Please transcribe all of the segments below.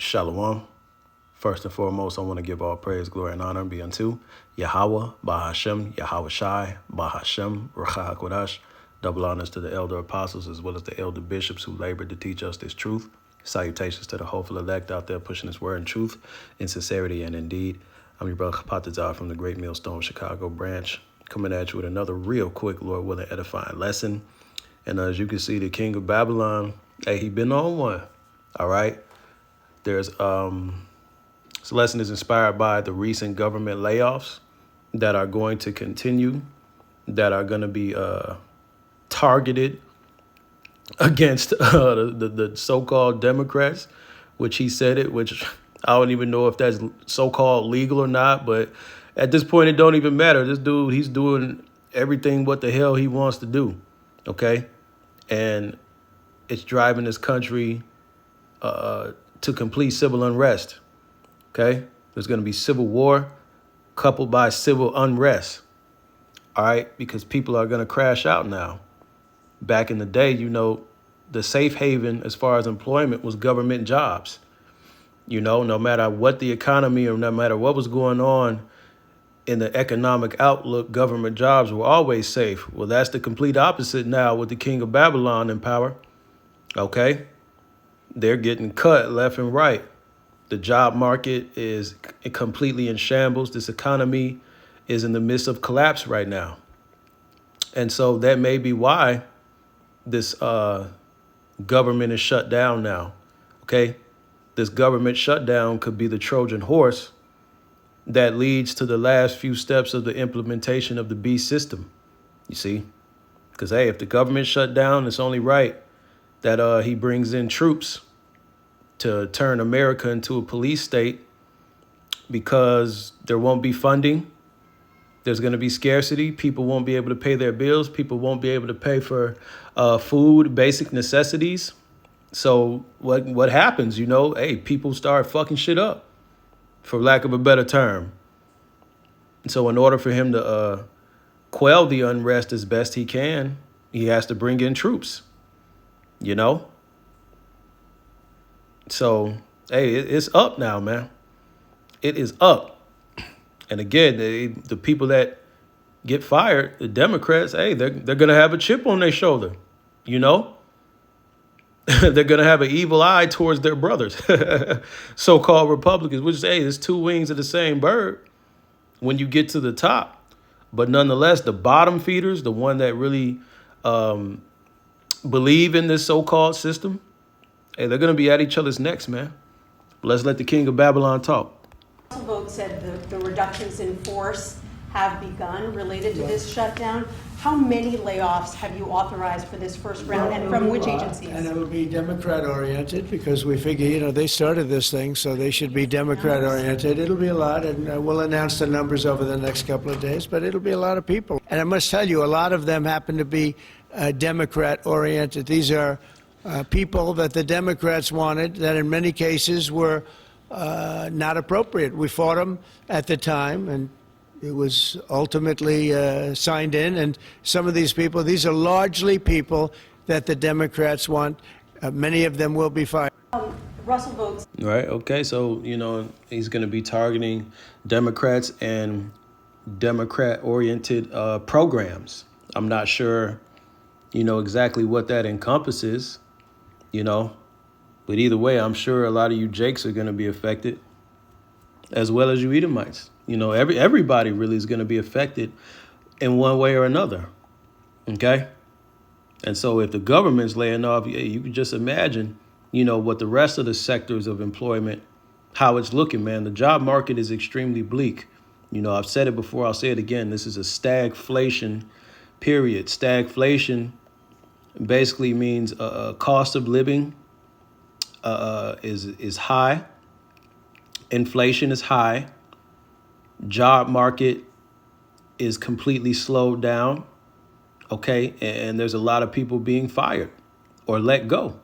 Shalom. First and foremost, I want to give all praise, glory, and honor be unto Yahweh, Bahashem, Yahweh Shai, Bahashem, Ruach HaKodesh. Double honors to the elder apostles as well as the elder bishops who labored to teach us this truth. Salutations to the hopeful elect out there pushing this word in truth, in sincerity, and indeed. I'm your brother Patazar from the Great Millstone Chicago branch, coming at you with another real quick, Lord willing, edifying lesson. And as you can see, the king of Babylon, hey, he been on one. All right. This lesson is inspired by the recent government layoffs that are going to continue, that are going to be targeted against the so-called Democrats, which he said it, which I don't even know if that's so-called legal or not. But at this point, it don't even matter. This dude, he's doing everything what the hell he wants to do. OK, and it's driving this country to complete civil unrest. OK, there's going to be civil war coupled by civil unrest. All right, because people are going to crash out now. Back in the day, you know, the safe haven as far as employment was government jobs. You know, no matter what the economy or no matter what was going on in the economic outlook, government jobs were always safe. Well, that's the complete opposite now with the king of Babylon in power. OK, they're getting cut left and right. The job market is completely in shambles. This economy is in the midst of collapse right now. And so that may be why this government is shut down now. OK, this government shutdown could be the Trojan horse that leads to the last few steps of the implementation of the beast system. You see, because, hey, if the government shut down, it's only right that he brings in troops to turn America into a police state, because there won't be funding. There's going to be scarcity. People won't be able to pay their bills. People won't be able to pay for food, basic necessities. So what happens? You know, hey, people start fucking shit up, for lack of a better term. So in order for him to quell the unrest as best he can, he has to bring in troops, you know? So, hey, it's up now, man. It is up. And again, the people that get fired, the Democrats, hey, they're going to have a chip on their shoulder, you know? They're going to have an evil eye towards their brothers, so-called Republicans, which is, hey, there's two wings of the same bird when you get to the top. But nonetheless, the bottom feeders, the one that really believe in this so-called system, hey, they're going to be at each other's necks, man. Let's let the king of Babylon talk. Vote said the reductions in force have begun related to this shutdown. How many layoffs have you authorized for this first round, and from which agencies? And it will be Democrat-oriented, because we figure, you know, they started this thing, so they should be Democrat-oriented. It'll be a lot, and we'll announce the numbers over the next couple of days, but it'll be a lot of people. And I must tell you, a lot of them happen to be Democrat-oriented. These are people that the Democrats wanted, that in many cases were not appropriate. We fought them at the time, and it was ultimately signed in. And some of these people, these are largely people that the Democrats want. Many of them will be fired. Russell votes. Right. OK, so, you know, he's going to be targeting Democrats and Democrat-oriented programs. I'm not sure, you know, exactly what that encompasses, you know, but either way, I'm sure a lot of you Jakes are going to be affected, as well as you Edomites. You know, everybody really is going to be affected in one way or another. OK, and so if the government's laying off, you can just imagine, you know, what the rest of the sectors of employment, how it's looking, man. The job market is extremely bleak. You know, I've said it before. I'll say it again. This is a stagflation period. Stagflation basically means cost of living is high. Inflation is high. Job market is completely slowed down. OK, and there's a lot of people being fired or let go,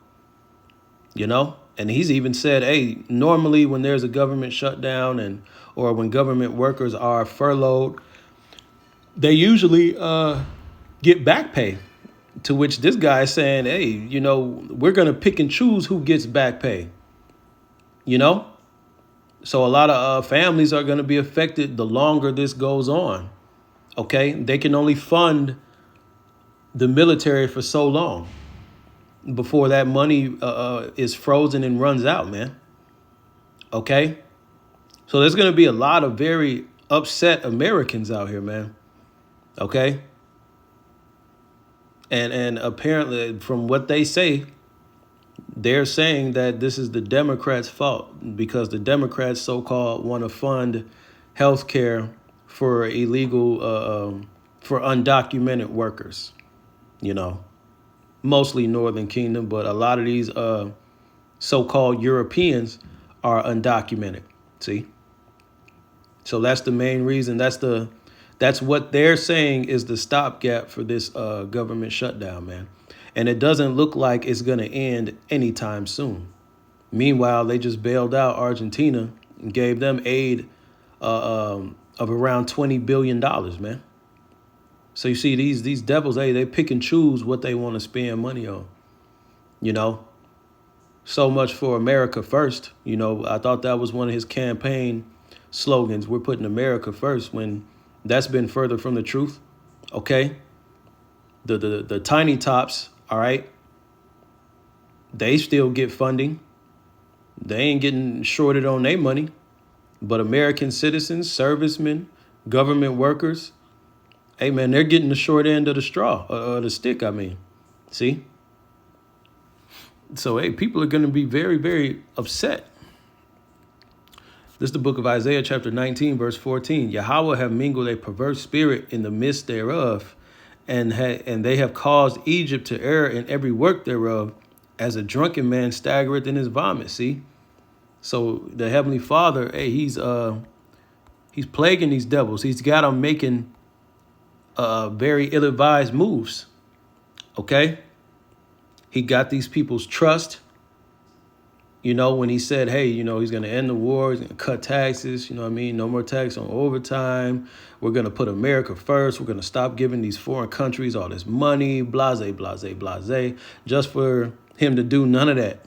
you know, and he's even said, hey, normally when there's a government shutdown or when government workers are furloughed, they usually get back pay. To which this guy is saying, hey, you know, we're going to pick and choose who gets back pay. you know? So a lot of families are going to be affected the longer this goes on. Okay? They can only fund the military for so long before that money is frozen and runs out, man. Okay? So there's going to be a lot of very upset Americans out here, man. Okay? And apparently, from what they say, they're saying that this is the Democrats' fault because the Democrats so-called want to fund health care for illegal, for undocumented workers, you know, mostly Northern Kingdom, but a lot of these so-called Europeans are undocumented, see? So that's the main reason. That's what they're saying is the stopgap for this government shutdown, man. And it doesn't look like it's going to end anytime soon. Meanwhile, they just bailed out Argentina and gave them aid of around $20 billion, man. So you see, these devils, hey, they pick and choose what they want to spend money on, you know. So much for America first. You know, I thought that was one of his campaign slogans. We're putting America first, when that's been further from the truth. Okay. The tiny tops, all right, they still get funding. They ain't getting shorted on their money. But American citizens, servicemen, government workers, hey, man, they're getting the short end of the straw, the stick, I mean. See? So, hey, people are going to be very, very upset. This is the book of Isaiah, chapter 19, verse 14. Yahweh have mingled a perverse spirit in the midst thereof, and they have caused Egypt to err in every work thereof, as a drunken man staggereth in his vomit. See? So the Heavenly Father, hey, he's plaguing these devils. He's got them making very ill-advised moves. Okay? He got these people's trust. You know, when he said, hey, you know, he's going to end the war, he's going to cut taxes, you know what I mean? No more tax on overtime. We're going to put America first. We're going to stop giving these foreign countries all this money, blase, blase, blase, just for him to do none of that,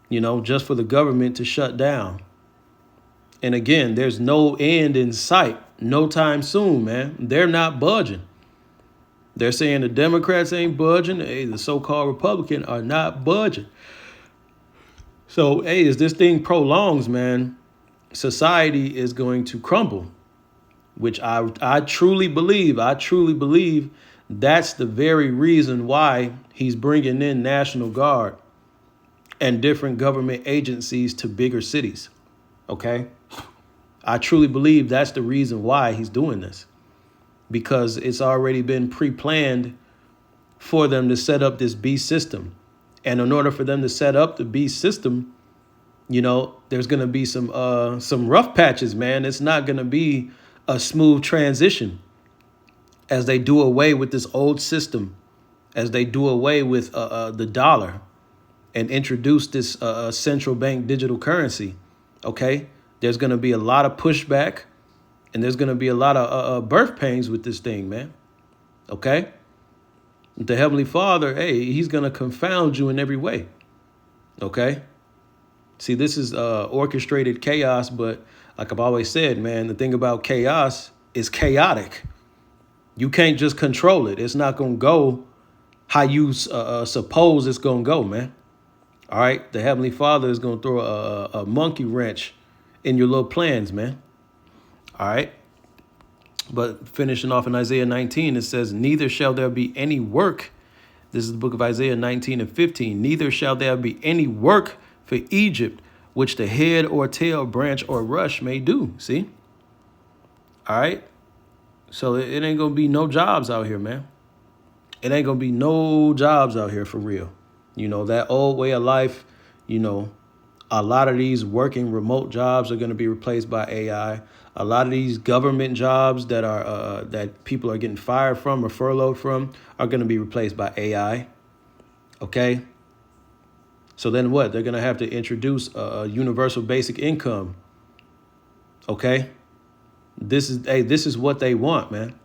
you know, just for the government to shut down. And again, there's no end in sight, no time soon, man. They're not budging. They're saying the Democrats ain't budging. Hey, the so-called Republicans are not budging. So, hey, as this thing prolongs, man, society is going to crumble, which I truly believe. I truly believe that's the very reason why he's bringing in National Guard and different government agencies to bigger cities. OK, I truly believe that's the reason why he's doing this, because it's already been pre-planned for them to set up this beast system. And in order for them to set up the beast system, you know, there's going to be some rough patches, man. It's not going to be a smooth transition as they do away with this old system, as they do away with the dollar and introduce this central bank digital currency. OK, there's going to be a lot of pushback, and there's going to be a lot of birth pains with this thing, man. OK. The Heavenly Father, hey, he's going to confound you in every way. Okay? See, this is orchestrated chaos, but like I've always said, man, the thing about chaos is chaotic. You can't just control it. It's not going to go how you suppose it's going to go, man. All right? The Heavenly Father is going to throw a monkey wrench in your little plans, man. All right? But finishing off in Isaiah 19, it says, neither shall there be any work. This is the book of Isaiah 19 and 15. Neither shall there be any work for Egypt, which the head or tail, branch or rush may do. See? All right. So it ain't going to be no jobs out here, man. It ain't going to be no jobs out here for real. You know, that old way of life, you know, a lot of these working remote jobs are going to be replaced by AI. A lot of these government jobs that are that people are getting fired from or furloughed from are going to be replaced by AI. OK. So then what? They're going to have to introduce a universal basic income. OK. This is what they want, man.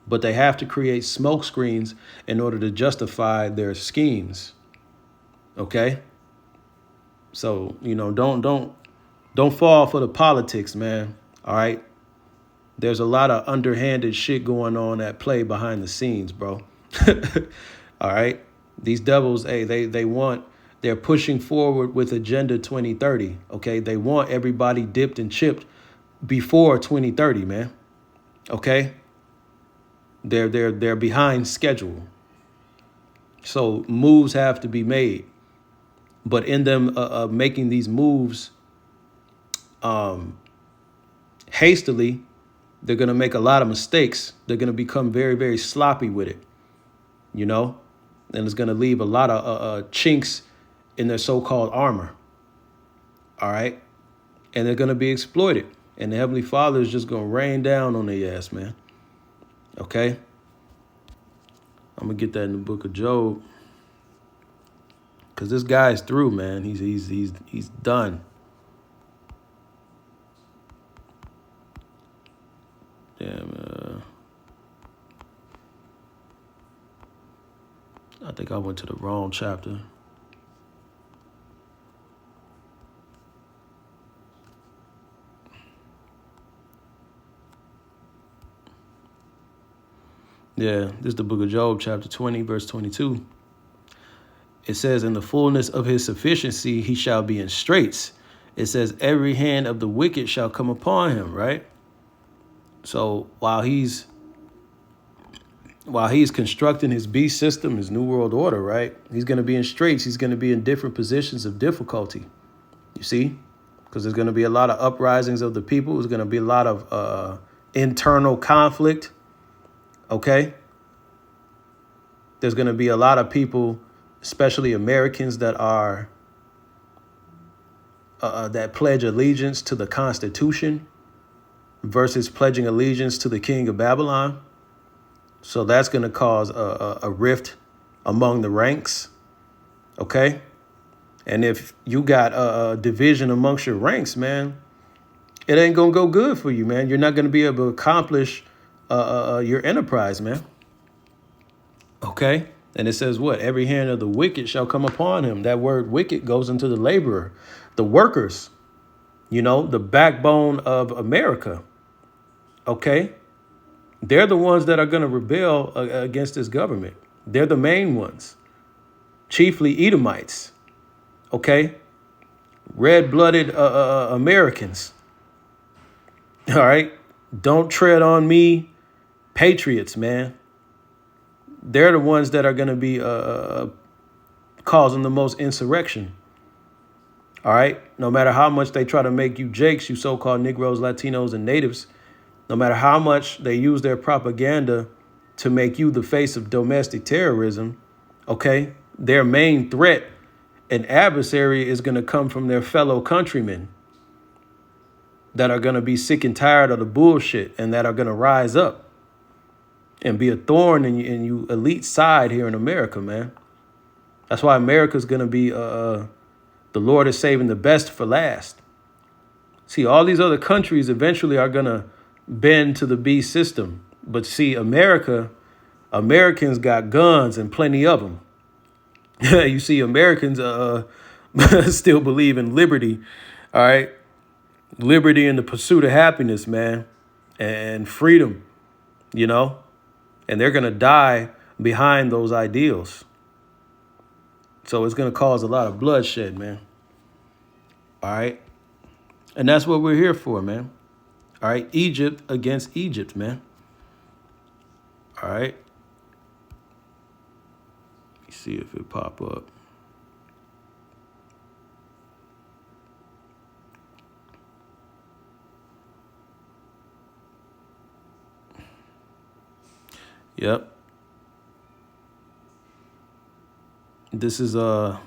But they have to create smoke screens in order to justify their schemes. OK. So, don't fall for the politics, man. All right. There's a lot of underhanded shit going on at play behind the scenes, bro. All right. These devils, hey, they're pushing forward with Agenda 2030. Okay. They want everybody dipped and chipped before 2030, man. Okay. They're behind schedule. So moves have to be made. But in them making these moves hastily, they're going to make a lot of mistakes. They're going to become very, very sloppy with it, and it's going to leave a lot of chinks in their so-called armor. All right. And they're going to be exploited. And the Heavenly Father is just going to rain down on their ass, man. Okay. I'm going to get that in the book of Job. Because this guy's through, man. He's done. Damn. I think I went to the wrong chapter. Yeah, this is the book of Job, chapter 20, verse 22. It says, in the fullness of his sufficiency, he shall be in straits. It says, every hand of the wicked shall come upon him, right? So while he's constructing his beast system, his new world order, right? He's going to be in straits. He's going to be in different positions of difficulty. You see? Because there's going to be a lot of uprisings of the people. There's going to be a lot of internal conflict. Okay? There's going to be a lot of people, especially Americans, that are that pledge allegiance to the Constitution versus pledging allegiance to the king of Babylon. So that's going to cause a rift among the ranks. Okay? And if you got a division amongst your ranks, man, it ain't going to go good for you, man. You're not going to be able to accomplish your enterprise, man. Okay? And it says what? Every hand of the wicked shall come upon him. That word wicked goes into the laborer, the workers, the backbone of America. Okay? They're the ones that are going to rebel against this government. They're the main ones, chiefly Edomites. Okay? Red-blooded Americans. All right? Don't tread on me, patriots, man. They're the ones that are going to be causing the most insurrection. All right? No matter how much they try to make you jakes, you so-called Negroes, Latinos, and natives, no matter how much they use their propaganda to make you the face of domestic terrorism, okay, their main threat and adversary is going to come from their fellow countrymen that are going to be sick and tired of the bullshit and that are going to rise up and be a thorn in you elite side here in America, man. That's why America's going to be, the Lord is saving the best for last. See, all these other countries eventually are going to bend to the beast system. But see, Americans got guns and plenty of them. You see, Americans still believe in liberty. All right. Liberty in the pursuit of happiness, man, and freedom, and they're going to die behind those ideals. So it's going to cause a lot of bloodshed, man. All right. And that's what we're here for, man. All right. Egypt against Egypt, man. All right. Let me see if it pop up. Yep. This is the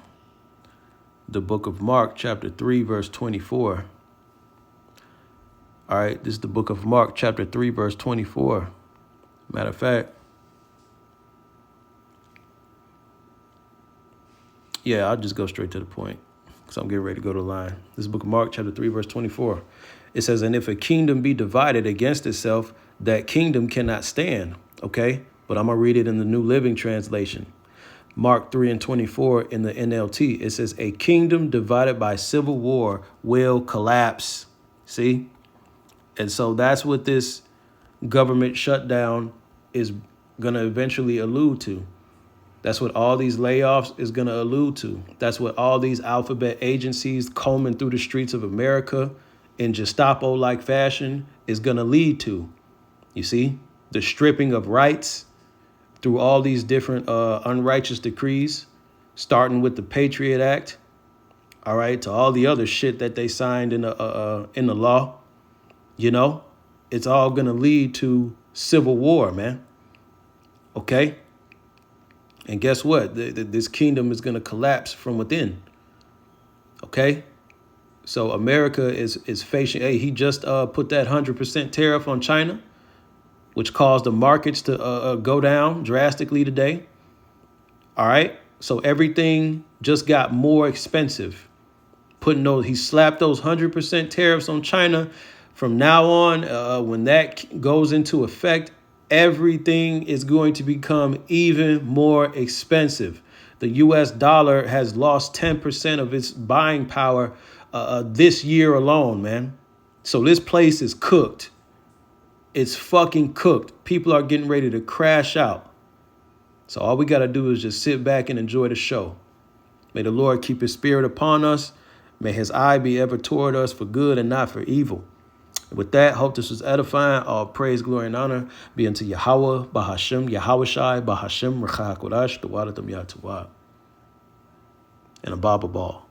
book of Mark, chapter 3, verse 24. All right, this is the book of Mark, chapter 3, verse 24. Matter of fact, yeah, I'll just go straight to the point because I'm getting ready to go to the line. This is the book of Mark, chapter 3, verse 24. It says, and if a kingdom be divided against itself, that kingdom cannot stand. Okay, but I'm going to read it in the New Living Translation. Mark 3:24 in the NLT. It says, a kingdom divided by civil war will collapse. See? And so that's what this government shutdown is going to eventually allude to. That's what all these layoffs is going to allude to. That's what all these alphabet agencies combing through the streets of America in Gestapo-like fashion is going to lead to. You see, the stripping of rights through all these different unrighteous decrees, starting with the Patriot Act, all right, to all the other shit that they signed in the law. You know, it's all going to lead to civil war, man. Okay? And guess what? This kingdom is going to collapse from within. Okay? So America is facing, hey, he just put that 100% tariff on China, which caused the markets to go down drastically today. All right? So everything just got more expensive. He slapped those 100% tariffs on China. From now on, when that goes into effect, everything is going to become even more expensive. The U.S. dollar has lost 10% of its buying power this year alone, man. So this place is cooked. It's fucking cooked. People are getting ready to crash out. So all we got to do is just sit back and enjoy the show. May the Lord keep his spirit upon us. May his eye be ever toward us for good and not for evil. With that, hope this was edifying. All praise, glory, and honor be unto Yahweh, Bahashem, Yahweh Shai, Bahashem, Rechah HaKodesh, the Wadatam Yatawah, and a Baba Ball.